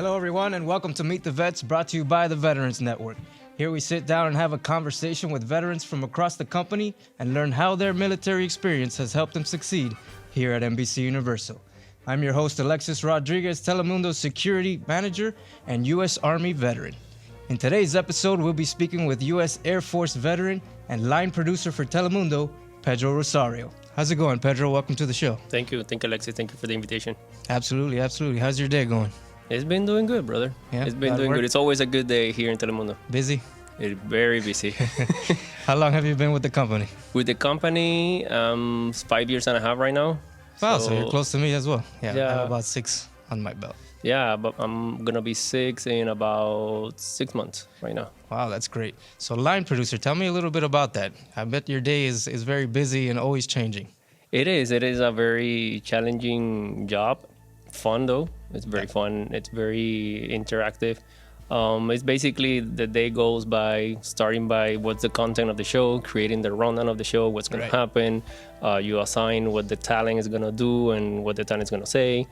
Hello, everyone, and welcome to Meet the Vets, brought to you by the Veterans Network. Here we sit down and have a conversation with veterans from across the company and learn how their military experience has helped them succeed here at NBCUniversal. I'm your host, Alexis Rodriguez, Telemundo's security manager and U.S. Army veteran. In today's episode, we'll be speaking with U.S. Air Force veteran and line producer for Telemundo, Pedro Rosario. How's it going, Pedro? Welcome to the show. Thank you, Alexis. Thank you for the invitation. Absolutely. How's your day going? It's been doing good, brother. Yeah, it's been doing good. It's always a good day here in Telemundo. Busy? It's very busy. How long have you been with the company? With the company, 5 years and a half right now. Wow, so you're close to me as well. Yeah, I Yeah. have about 6 on my belt. Yeah, but I'm going to be 6 in about 6 months right now. Wow, that's great. So line producer, tell me a little bit about that. I bet your day is very busy and always changing. It is a very challenging job. Fun, though. It's very fun. It's very interactive. It's basically the day goes by starting by what's the content of the show, creating the rundown of the show, what's going to happen. You assign what the talent is going to do and what the talent is going to say.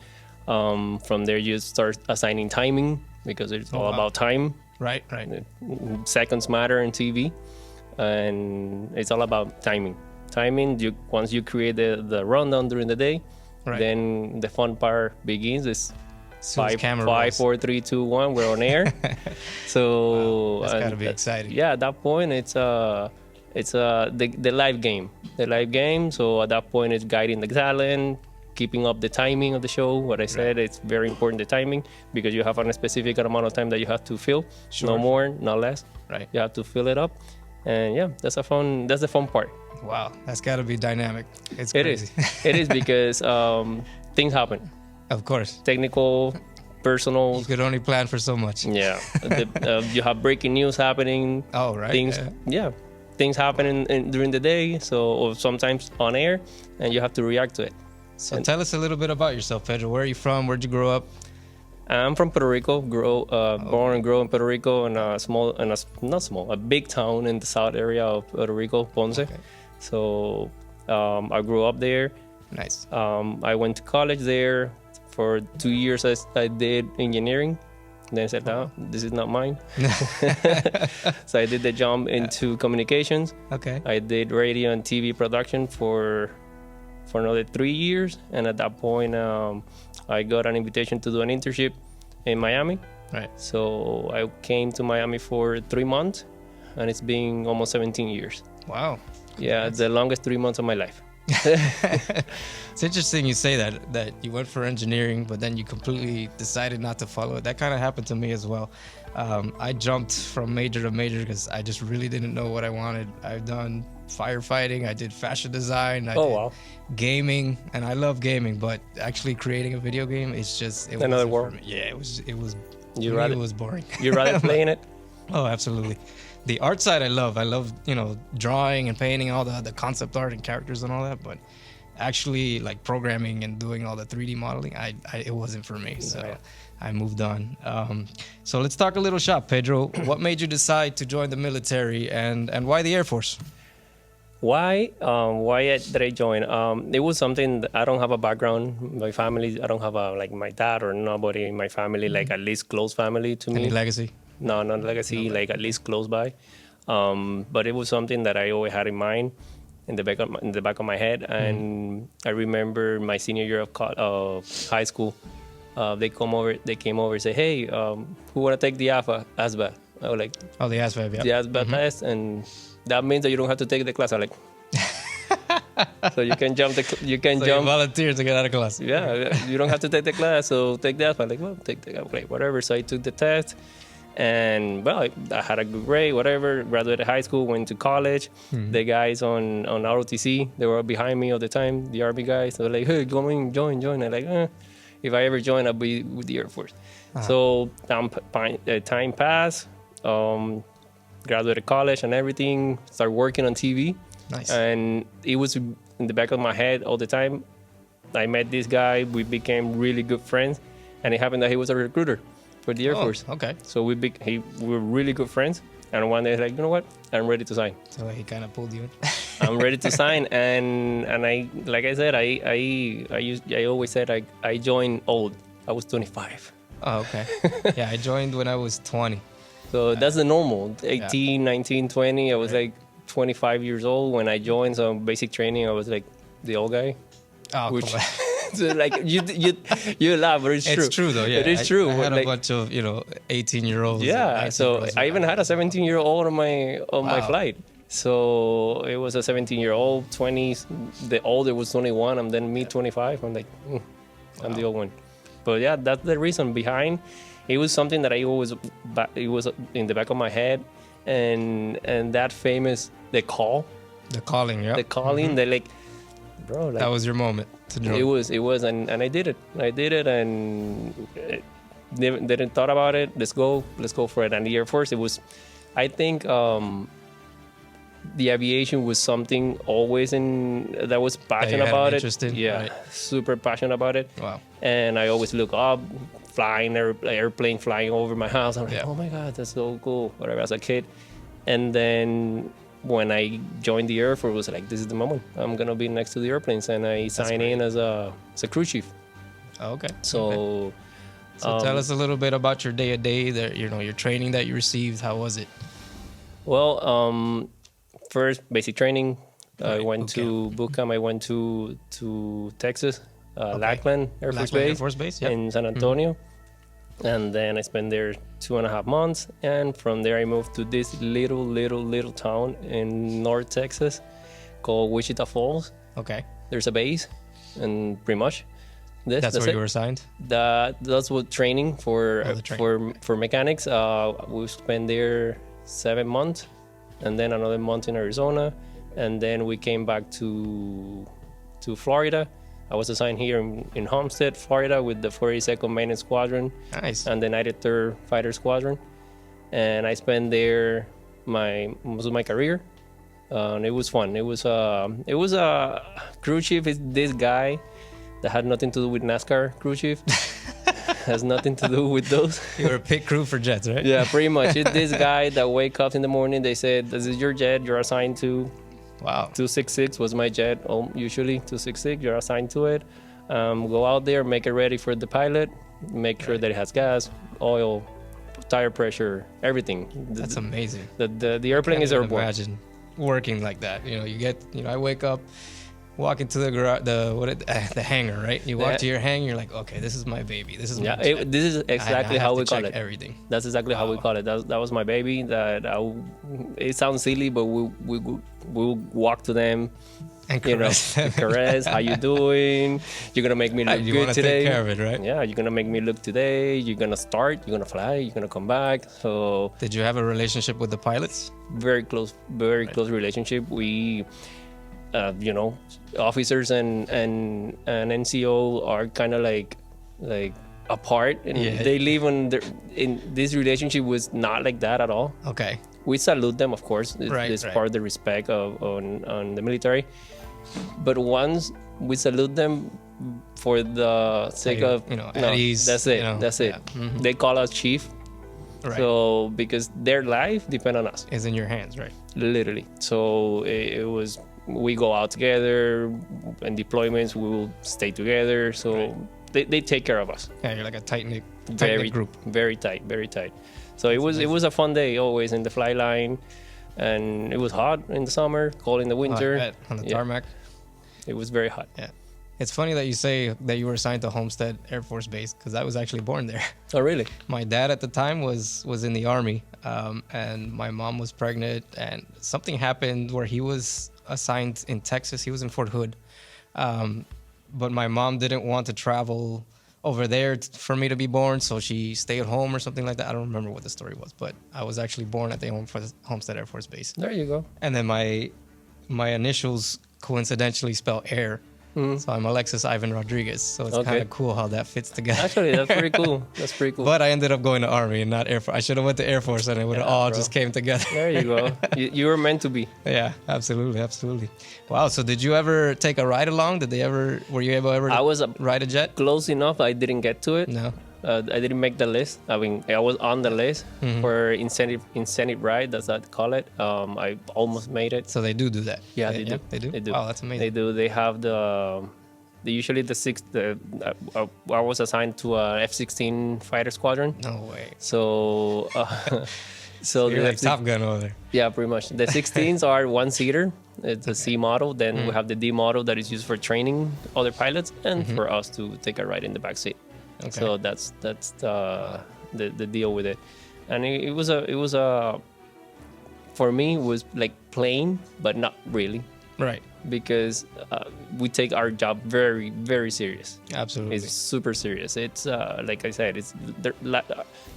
From there, you start assigning timing because it's all about time. Right. Seconds matter in TV, and it's all about timing. Once you create the rundown during the day, then the fun part begins. It's 5, 4, 3, 2, 1. We're on air. So wow, that's gotta be exciting. Yeah, at that point it's the live game. The live game. So at that point it's guiding the talent, keeping up the timing of the show. What I said, it's very important, the timing, because you have a specific amount of time that you have to fill. No more, not less. Right. You have to fill it up. And yeah, that's the fun part. Wow, that's got to be dynamic. It's crazy. It is because things happen. Of course. Technical, personal. You could only plan for so much. Yeah. You have breaking news happening. Oh, right. Things happen during the day, or sometimes on air, and you have to react to it. So tell us a little bit about yourself, Pedro. Where are you from? Where'd you grow up? I'm from Puerto Rico. Born and grew in Puerto Rico in a big town in the south area of Puerto Rico, Ponce. Okay. So I grew up there. Nice. I went to college there. For 2 years, I did engineering. Then I said, no, this is not mine. So I did the jump into communications. Okay. I did radio and TV production for another 3 years. And at that point, I got an invitation to do an internship in Miami. Right. So I came to Miami for 3 months, and it's been almost 17 years. Wow. Yeah, the longest 3 months of my life. It's interesting you say that you went for engineering, but then you completely decided not to follow it. That kind of happened to me as well. I jumped from major to major because I just really didn't know what I wanted. I've done firefighting, I did fashion design, I did gaming, and I love gaming, but actually creating a video game, it another world. Yeah, it was It was boring. You rather playing it? Oh, absolutely. The art side I love, drawing and painting, all the concept art and characters and all that, but actually like programming and doing all the 3D modeling, it wasn't for me. So I moved on. So let's talk a little shop, Pedro. What made you decide to join the military and why the Air Force? Why did I join? It was something that I don't have a background. My family, I don't have my dad or nobody in my family, like at least close family to me. Any legacy? No, not legacy, like at least close by. But it was something that I always had in mind, in the back of my head. And I remember my senior year of high school, they came over and say, hey, who want to take the ASVAB? I was like, oh, the ASVAB, yeah. The ASVAB test, and that means that you don't have to take the class. I'm like, so you can jump. You volunteer to get out of class. Yeah, you don't have to take the class, so take the ASVAB. Like, well, take the whatever. So I took the test. And well, I had a good grade, whatever, graduated high school, went to college. The guys on ROTC, they were behind me all the time, the Army guys. They were like, hey, join. I'm like, if I ever join, I'll be with the Air Force. So time passed, graduated college and everything, started working on TV. Nice. And it was in the back of my head all the time. I met this guy, we became really good friends, and it happened that he was a recruiter for the Air Force. Okay. So we were really good friends. And one day, like, you know what? I'm ready to sign. So he kind of pulled you in. I'm ready to sign, and I, like I said, I always said I joined old. I was 25. Oh, okay. Yeah, I joined when I was 20. So that's the normal. 18, 19, 20. I was like 25 years old when I joined. So basic training, I was like the old guy. Oh, Which, come on. so like you laugh, but it's true. It's true though. Yeah, it is true. I had like, a bunch of 18-year-olds. yeah. So I even had a 17-year-old on my flight. So it was a 17-year-old, 20s. The older was 21, and then me 25. I'm like, I'm the old one. But yeah, that's the reason behind. It was something that I always, it was in the back of my head, and that famous the calling. Yeah. They're like, bro, like, That was your moment to join. it was, and I did it, and didn't thought about it. Let's go for it. And the Air Force, it was, I think, the aviation was something always that was passionate about it. Yeah, right. Super passionate about it. Wow. And I always look up, flying airplane flying over my house. I'm like, Yeah. oh my God, that's so cool. Whatever, as a kid. And then when I joined the Air Force, it was like, this is the moment. I'm gonna be next to the airplanes, and I signed in as a crew chief. Okay. So, So tell us a little bit about your day-to-day. Your training that you received. How was it? well, first basic training. I Right, went to boot camp. I went to Texas, Lackland Air Force Lackland Air Base, Force Base, yep. in San Antonio. And then I spent there 2.5 months. And from there, I moved to this little town in North Texas called Wichita Falls. Okay. There's a base, and pretty much That's where it. you were assigned? That's what training for Oh, the training. for mechanics. We spent there 7 months, and then another month in Arizona, and then we came back to Florida. I was assigned here in Homestead, Florida, with the 42nd Maintenance Squadron Nice. and the 93rd Fighter Squadron, and I spent there most of my career. And it was fun. It was a crew chief. Is this guy that had nothing to do with NASCAR crew chief. Has nothing to do with those. You were a pit crew for jets, right? Yeah, pretty much. It's this guy that wake up in the morning. They said, "This is your jet. You're assigned to." Wow. 266 was my jet. Usually 266. You're assigned to it. Go out there, make it ready for the pilot. Make sure that it has gas, oil, tire pressure, everything. That's amazing. The airplane is airborne. Imagine working like that. I wake up, walk into the garage, the hangar, right? You walk Yeah. to your hangar, you're like, okay, this is my baby. This is my Yeah, jet. this is exactly I how have we to call check it. everything. That's exactly how we Wow. call it. That was my baby. It sounds silly, but we'll walk to them, And caress them. caress. How you doing? You're gonna make me look You good want to today. take care of it, right? Yeah, you're gonna make me look today. You're gonna start. You're gonna fly. You're gonna come back. So Did you have a relationship with the pilots? very close relationship. We, officers and NCO are kind of like apart, and Yeah. they live in this relationship was not like that at all. Okay. We salute them, of course. It's Right. part of the respect on the military. But once we salute them for the sake of at ease, that's it. That's it. yeah. Mhm. They call us chief. Right. So because their life depend on us, It's in your hands, right? literally. So it was, we go out together, and deployments we will stay together. So they take care of us. Yeah, you're like a tight-knit group. Very tight, very tight. So it was a fun day always in the flight line, and it was hot in the summer, cold in the winter. I bet, on the Yeah. tarmac. It was very hot. Yeah. It's funny that you say that you were assigned to Homestead Air Force Base because I was actually born there. Oh, really? My dad at the time was in the Army, and my mom was pregnant, and something happened where he was assigned in Texas. He was in Fort Hood, but my mom didn't want to travel over there for me to be born, so she stayed home or something like that. I don't remember what the story was, but I was actually born at the Homestead Air Force Base. There you go. And then my initials coincidentally spell air. So I'm Alexis Ivan Rodriguez. So it's Okay. kind of cool how that fits together. Actually, that's pretty cool. That's pretty cool. But I ended up going to Army and not Air Force. I should have went to Air Force and it would have all bro. just came together. There you go. You were meant to be. Yeah, absolutely. Wow. So did you ever take a ride along? Were you able ever I was ride a jet? close enough. I didn't get to it. No. I didn't make the list. I mean, I was on the list for incentive ride. That's what they call it. I almost made it. So they do that. Yeah, they do. They do. They do. Wow, that's amazing. They do. They have usually I was assigned to a F-16 fighter squadron. No way. So so You're the like Top Gun over there. yeah, pretty much. The 16s are one-seater. It's a C model. Then we have the D model that is used for training other pilots and for us to take a ride in the back seat. Okay. So that's the deal with it. And it was a for me it was like playing, but not really, Right. because we take our job very, very serious. Absolutely. It's super serious. It's like I said, it's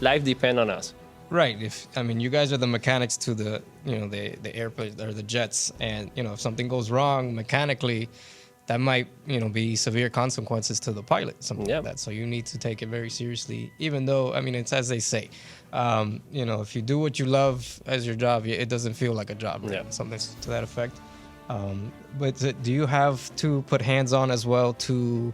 life depends on us. Right. You guys are the mechanics to the the airplanes or the jets, and if something goes wrong mechanically, that might be severe consequences to the pilot, something Yeah. like that. So you need to take it very seriously, even though it's as they say, if you do what you love as your job, it doesn't feel like a job. Right? Yeah. Something to that effect. But do you have to put hands on as well to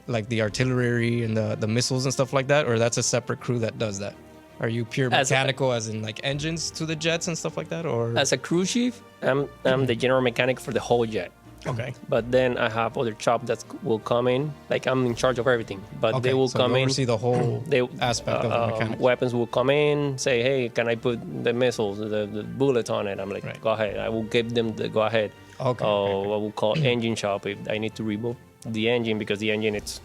like the artillery and the missiles and stuff like that, or that's a separate crew that does that? Are you pure mechanical, as in like engines to the jets and stuff like that, or? As a crew chief, I'm the general mechanic for the whole jet. Okay. But then I have other shop that will come in. Like I'm in charge of everything, but Okay, they will so come you in. oversee the whole They aspect of the mechanics. weapons will come in, say, hey, can I put the missiles, the bullets on it? I'm like, Right. go ahead. I will give them the go ahead. Okay, I will call engine shop if I need to remove the engine because the engine it's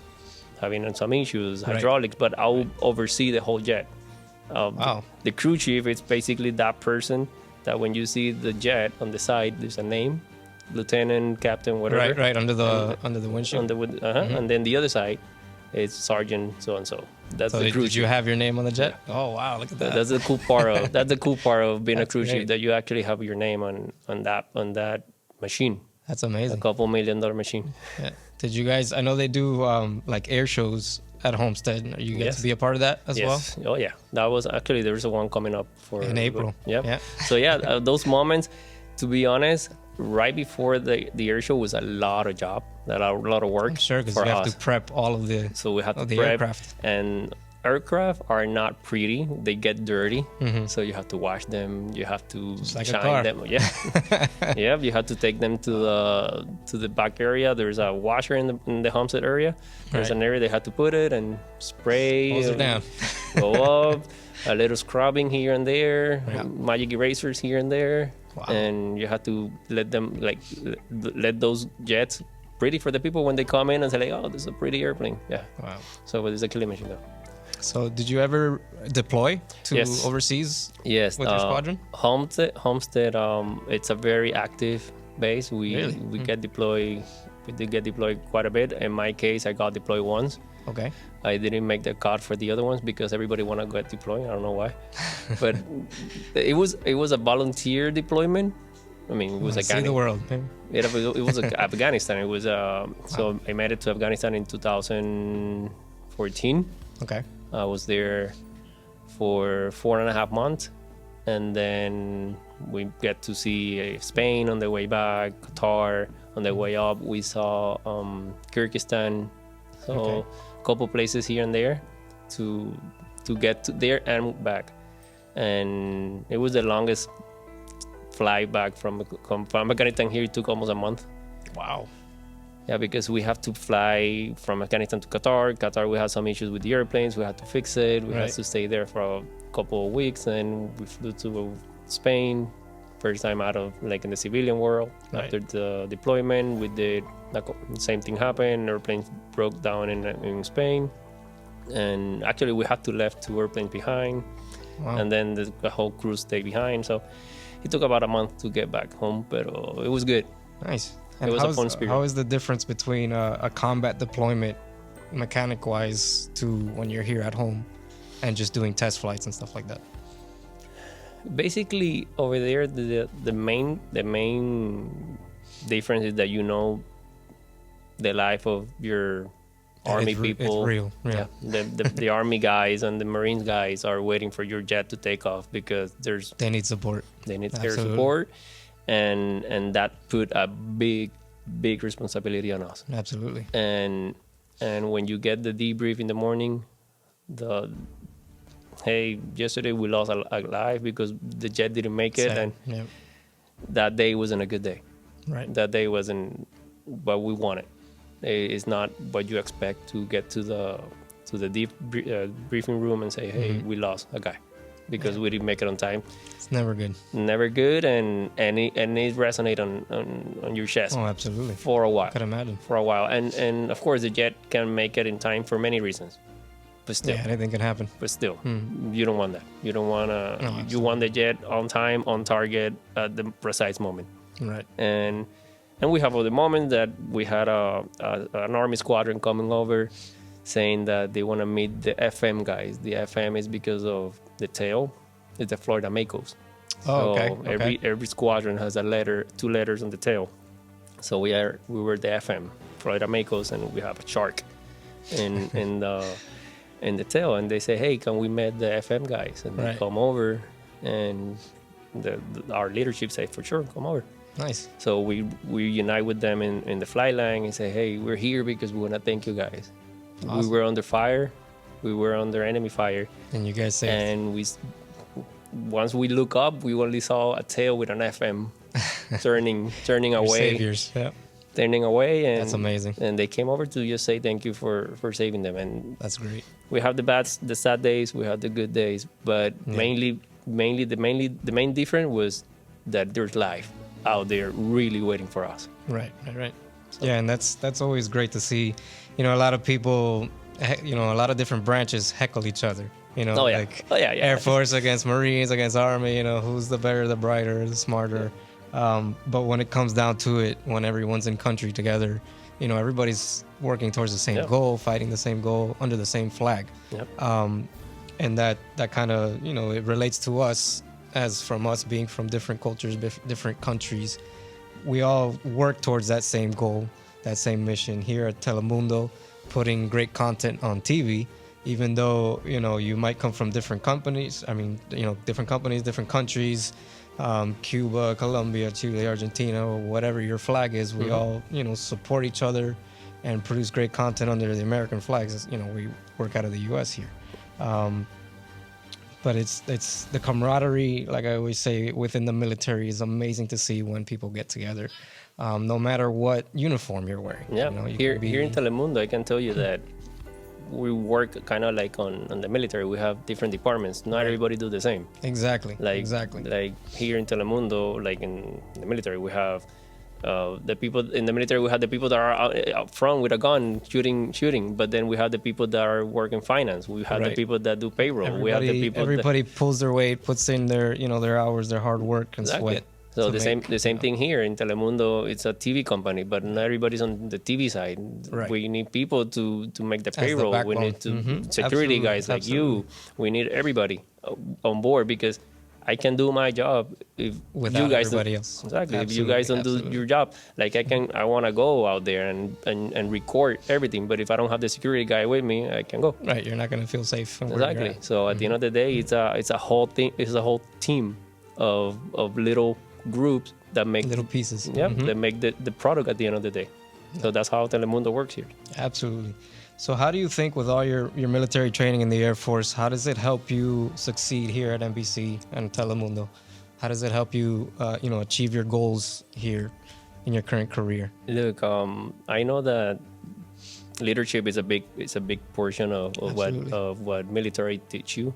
having some issues, Right. hydraulics. But I will oversee the whole jet. Wow. The crew chief is basically that person that when you see the jet on the side, there's a name, lieutenant, captain, whatever. Right, under the windshield. And then the other side is sergeant so and so. That's So the crew did you chief. have your name on the jet? Oh wow, look at that. That's the cool part of being a That's crew great. chief, that you actually have your name on that machine, That's a amazing. $2 million machine. Yeah. Did you guys? I know they do like air shows at Homestead. You get Yes. to be a part of that as well. Yes. Oh yeah. That was actually there's one coming up for In April. Yep. Yeah. So yeah, those moments, to be honest, right before the air show was a lot of job, a lot of work. I'm sure, because for you have us. to prep all of the So we have to the prep, aircraft. and aircraft are not pretty. They get dirty, so you have to wash them. You have to Just like a shine car. them. Yeah, yeah. You have to take them to the back area. There's a washer in the Homestead area. There's Right. an area they have to put it and spray. Hose it and down. Go up. A little scrubbing here and there. Yeah. Magic erasers here and there. Wow. And you have to let them let those jets pretty for the people when they come in and say like, oh, this is a pretty airplane. Yeah. Wow. So it's a killing machine though. So did you ever deploy to Yes. overseas Yes. with your squadron? Homestead. It's a very active base. We Really? get deployed. We did get deployed quite a bit. In my case, I got deployed once. Okay. I didn't make the cut for the other ones because everybody want to get deployed. I don't know why, but it was a volunteer deployment. I mean, it was See the world. Maybe. It was Afghanistan. It was so I made it to Afghanistan in 2014. Okay. I was there for 4.5 months, and then we get to see Spain on the way back, Qatar on the way up. We saw Kyrgyzstan, so Okay. a couple places here and there to get to there and back. And it was the longest flight back from Afghanistan here. It took almost a month. Wow. Yeah, because we have to fly from Afghanistan to Qatar. Qatar, we had some issues with the airplanes. We had to fix it. We had Right. to stay there for a couple of weeks. And we flew to Spain, first time out of like in the civilian world. Right. After the deployment, we did the same thing happened. Airplanes broke down in Spain. And actually, we had to left 2 airplanes behind. Wow. And then the whole crew stayed behind. So it took about a month to get back home, but it was good. Nice. It was a how's- fun experience. How is the difference between a combat deployment, mechanic-wise, to when you're here at home and just doing test flights and stuff like that? Basically, over there, the main difference is that the life of your army people. It's real. Yeah. The army guys and the Marines guys are waiting for your jet to take off because They need support. they need air Absolutely. support, and that put a big responsibility on us. Absolutely. And when you get the debrief in the morning, hey, yesterday we lost a life because the jet didn't make it, Sad. and Yeah. that day wasn't a good day. Right. That day wasn't what we wanted. It's not what you expect to get to the deep briefing room and say, hey, we lost a guy because we didn't make it on time. It's never good. Never good, and it resonate on your chest. Oh, absolutely. For a while. I could imagine. For a while, and of course the jet can make it in time for many reasons, but still. Yeah, anything can happen. But still, you don't want that. You don't want to. No, you want the jet on time, on target, at the precise moment. Right. And we have other moments that we had an Army squadron coming over, saying that they want to meet the FM guys. The FM is because of the tail. It's the Florida Macos. Oh, so okay. every squadron has a letter, 2 letters on the tail. So we were the FM, Florida Macos, and we have a shark in the tail. And they say, hey, can we meet the FM guys? And they come over, and our leadership say, for sure, come over. Nice. So we unite with them in the flight line and say, hey, we're here because we want to thank you guys. Awesome. We were under fire. We were under enemy fire. And you guys saved. And once we look up, we only saw a tail with an FM turning away. Saviors, yeah. Turning away. And that's amazing. And they came over to just say thank you for saving them. And that's great. We have the sad days, we have the good days, but mainly the main difference was that there's life out there really waiting for us. Right. So. Yeah, and that's always great to see. You know, a lot of people, a lot of different branches heckle each other. You know, Air Force against Marines against Army. You know, who's the better, the brighter, the smarter. But when it comes down to it, when everyone's in country together, you know, everybody's working towards the same goal, fighting the same goal under the same flag. Yep. And that kind of, you know, it relates to us as from us being from different cultures, different countries. We all work towards that same goal, that same mission here at Telemundo, putting great content on TV, even though, you know, you might come from different companies. I mean, you know, different companies, different countries, Cuba, Colombia, Chile, Argentina, or whatever your flag is. We all, you know, support each other and produce great content under the American flags. You know, we work out of the U.S. here. But it's the camaraderie, like I always say, within the military is amazing to see when people get together, no matter what uniform you're wearing. Yeah, you know, here in Telemundo, I can tell you that we work kind of like on the military. We have different departments. Not everybody do the same. Exactly. Like here in Telemundo, like in the military, we have the people in the military. We have the people that are out front with a gun shooting. But then we have the people that are working finance. We have the people that do payroll. We have the people. Everybody pulls their weight, puts in their their hours, their hard work and sweat. So the same thing here in Telemundo. It's a TV company, but not everybody's on the TV side. Right. We need people to make the payroll. We need security guys like you. We need everybody on board because I can do my job if without you guys everybody else. Exactly. If you guys don't do your job, like I want to go out there and record everything, but if I don't have the security guy with me, I can go. Right. You're not going to feel safe. Exactly. So at the end of the day, it's a whole thing. It's a whole team of little groups that make little pieces. That make the product at the end of the day. So that's how Telemundo works here. Absolutely. So how do you think with all your military training in the Air Force, how does it help you succeed here at NBC and Telemundo? How does it help you achieve your goals here in your current career? Look, I know that leadership is a big portion of what military teach you.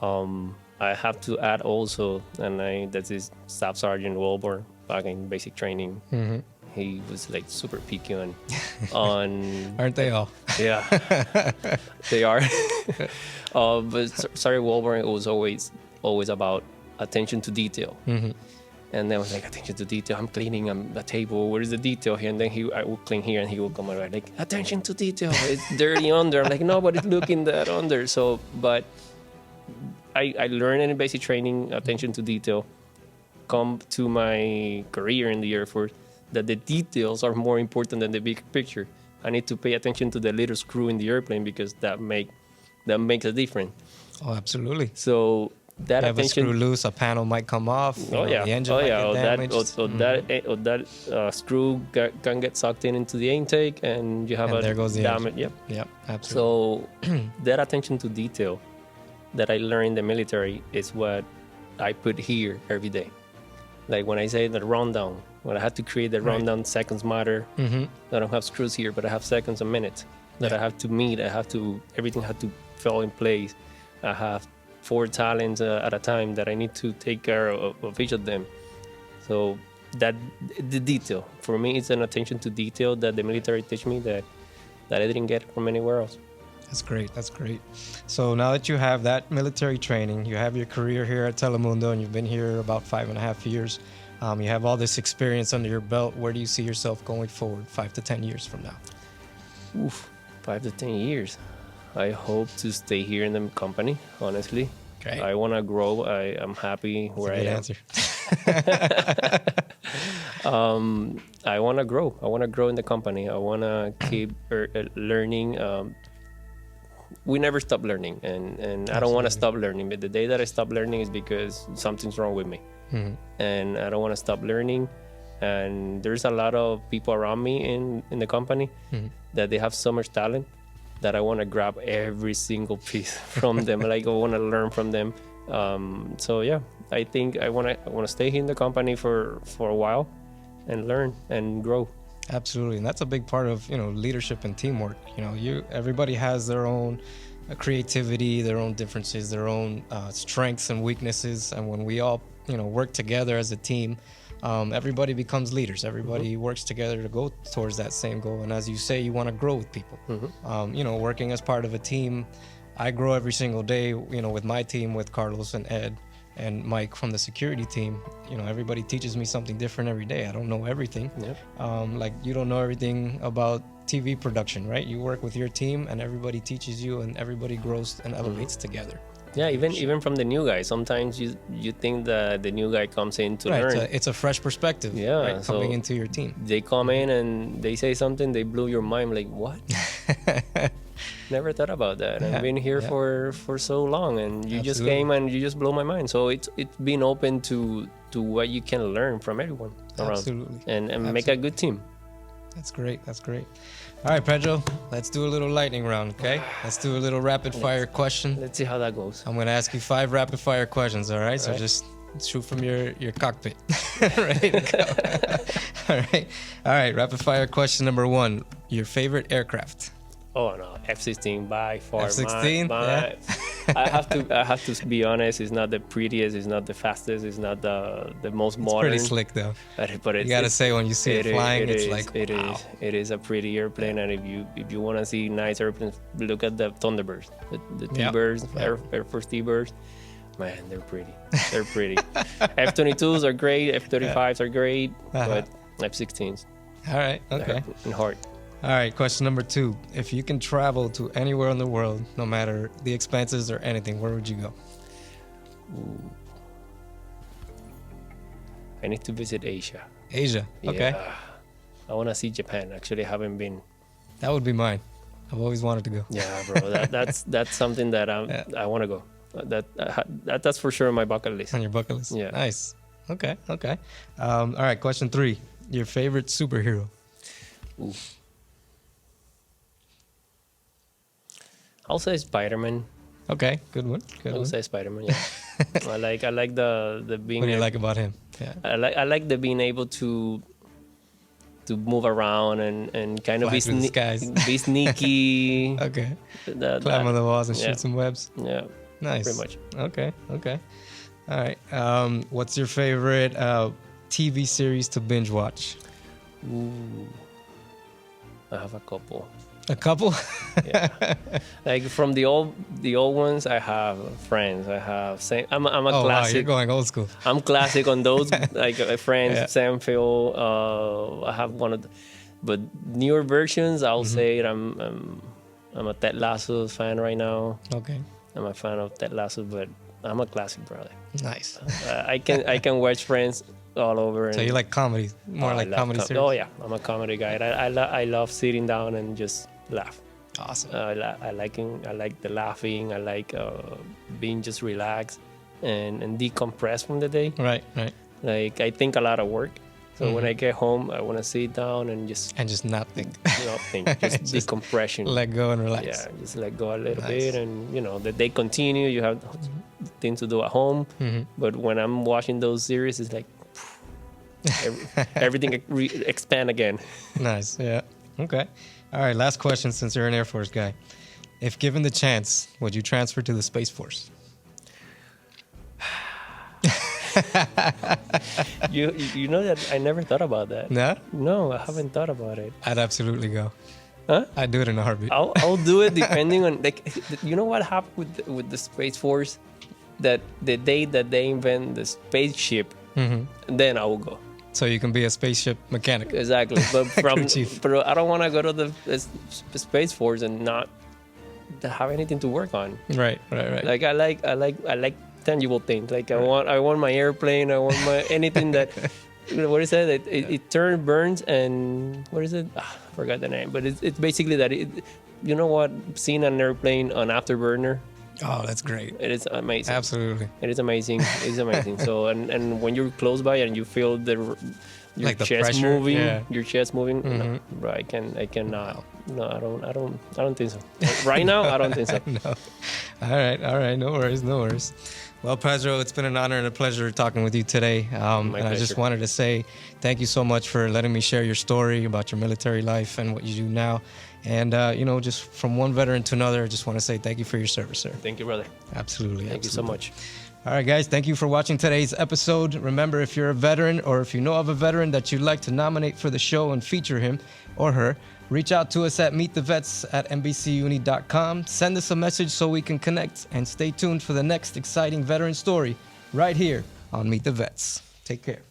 I have to add also, that is Staff Sergeant Wilborn back in basic training. Mm-hmm. He was like super picky on aren't they all? Yeah, they are. But Sergeant Wilborn was always about attention to detail. Mm-hmm. And then I was like, attention to detail. I'm cleaning a table. Where is the detail here? And then I will clean here, and he will come around like, attention to detail. It's dirty under. I'm like, nobody's looking that under. So, but I learned in basic training, attention to detail. Come to my career in the Air Force, that the details are more important than the big picture. I need to pay attention to the little screw in the airplane because that makes a difference. Oh, absolutely. So that have attention. A screw loose, a panel might come off. The engine might get damaged. That screw can get sucked into the intake, and you have there goes the damage. Engine. Yep, absolutely. So that attention to detail that I learned in the military is what I put here every day. Like when I say the rundown, when I had to create the rundown seconds matter. I don't have screws here, but I have seconds and minutes that I have to meet. Everything had to fall in place. I have 4 talents at a time that I need to take care of each of them. So that the detail for me, it's an attention to detail that the military teach me that I didn't get from anywhere else. That's great. That's great. So now that you have that military training, you have your career here at Telemundo, and you've been here about 5.5 years. You have all this experience under your belt. Where do you see yourself going forward 5 to 10 years from now? Oof, 5 to 10 years. I hope to stay here in the company, honestly. Okay. I want to grow. I'm happy where I am. Answer. I want to grow. I want to grow in the company. I want to keep learning. We never stop learning, and I don't want to stop learning. But the day that I stop learning is because something's wrong with me, and I don't want to stop learning. And there's a lot of people around me in the company that they have so much talent that I want to grab every single piece from them. Like, I want to learn from them. So yeah, I think I want to stay here in the company for a while and learn and grow. Absolutely, and that's a big part of leadership and teamwork. Everybody has their own creativity, their own differences, their own strengths and weaknesses, and when we all work together as a team, everybody becomes leaders. Everybody works together to go towards that same goal. And as you say, you want to grow with people. Working as part of a team, I grow every single day. With my team, with Carlos and Ed and Mike from the security team. Everybody teaches me something different every day. I don't know everything. Yep. Like, you don't know everything about TV production, right? You work with your team, and everybody teaches you, and everybody grows and elevates together. Yeah, even from the new guy. Sometimes you think that the new guy comes in to learn. It's a fresh perspective. Yeah, right, coming into your team. They come in and they say something, they blew your mind. Like, what? Never thought about that. I've been here for so long, and you just came and you just blow my mind. So it's being open to what you can learn from everyone around. Absolutely. And make a good team. That's great. All right, Pedro, let's do a little lightning round, okay? Let's do a little rapid fire question. Let's see how that goes. I'm going to ask you 5 rapid fire questions, all right? So just shoot from your cockpit. Ready to go. All right, rapid fire question number 1. Your favorite aircraft? Oh no, F-16 by far. F-16? Yeah. I have to be honest. It's not the prettiest. It's not the fastest. It's not the most modern. It's pretty slick though. But you gotta say, when you see it flying, it's like, wow. It is a pretty airplane, and if you want to see nice airplanes, look at the Thunderbirds, the T-Birds, Air Force T-Birds. Man, they're pretty. They're pretty. F-22s are great. F-35s are great, but F-16s. All right. Okay. And hard. All right, question number 2. If you can travel to anywhere in the world, no matter the expenses or anything, where would you go? Ooh. I need to visit Asia. Asia, okay. Yeah. I want to see Japan. Actually, I haven't been. That would be mine. I've always wanted to go. Yeah, bro. That's something that I want to go. That's for sure on my bucket list. On your bucket list? Yeah. Nice. Okay. All right, question 3. Your favorite superhero? Ooh. I'll say Spider-Man. Okay, good one. I'll say Spider-Man. Yeah, I like the being. What do you like about him? Yeah, I like the being able to move around and kind of be sneaky. Okay. Climb on the walls and shoot some webs. Yeah. Nice. Pretty much. Okay. All right. What's your favorite TV series to binge watch? Ooh. I have a couple. A couple? Yeah. Like from the old ones, I have Friends. I have I'm a classic. Wow, you're going old school. I'm classic on those, like Friends, Seinfeld. I have one of but newer versions. I'll say I'm a Ted Lasso fan right now. Okay. I'm a fan of Ted Lasso, but I'm a classic brother. Nice. I can watch Friends all over. So you like comedy, more like comedy series? Oh yeah, I'm a comedy guy. I love sitting down and just laugh. Awesome. I like the laughing. I like being just relaxed and decompress from the day. Right. Like, I think a lot of work. So when I get home, I want to sit down and just not think. Just decompression. Let go and relax. Yeah, just let go a little bit, and the day continue. You have things to do at home, but when I'm watching those series, it's like everything expand again. Nice. Yeah. Okay. All right. Last question, since you're an Air Force guy. If given the chance, would you transfer to the Space Force? You know that I never thought about that. No? No, I haven't thought about it. I'd absolutely go. Huh? I'd do it in a heartbeat. I'll do it depending on, like, you know what happened with the Space Force? That the day that they invent the spaceship, then I will go. So you can be a spaceship mechanic. Exactly. But Chief. but I don't want to go to the Space Force and not have anything to work on. Right. Like I like tangible things. Like I want my airplane. I want my anything that. What is it? It turns, burns, and what is it? I forgot the name. But it's basically that. You know what? Seeing an airplane on afterburner. Oh, that's great. It is amazing. Absolutely. It is amazing. It's amazing. So and when you're close by and you feel your Like the chest pressure, moving, yeah. your chest moving. No, bro, I cannot. No, I don't think so. Right now, I don't think so. No. All right. No worries. Well, Pedro, it's been an honor and a pleasure talking with you today. And I just wanted to say thank you so much for letting me share your story about your military life and what you do now. And, just from one veteran to another, I just want to say thank you for your service, sir. Thank you, brother. Absolutely. Thank you so much. All right, guys, thank you for watching today's episode. Remember, if you're a veteran or if you know of a veteran that you'd like to nominate for the show and feature him or her, reach out to us at meetthevets@NBCUni.com. Send us a message so we can connect, and stay tuned for the next exciting veteran story right here on Meet the Vets. Take care.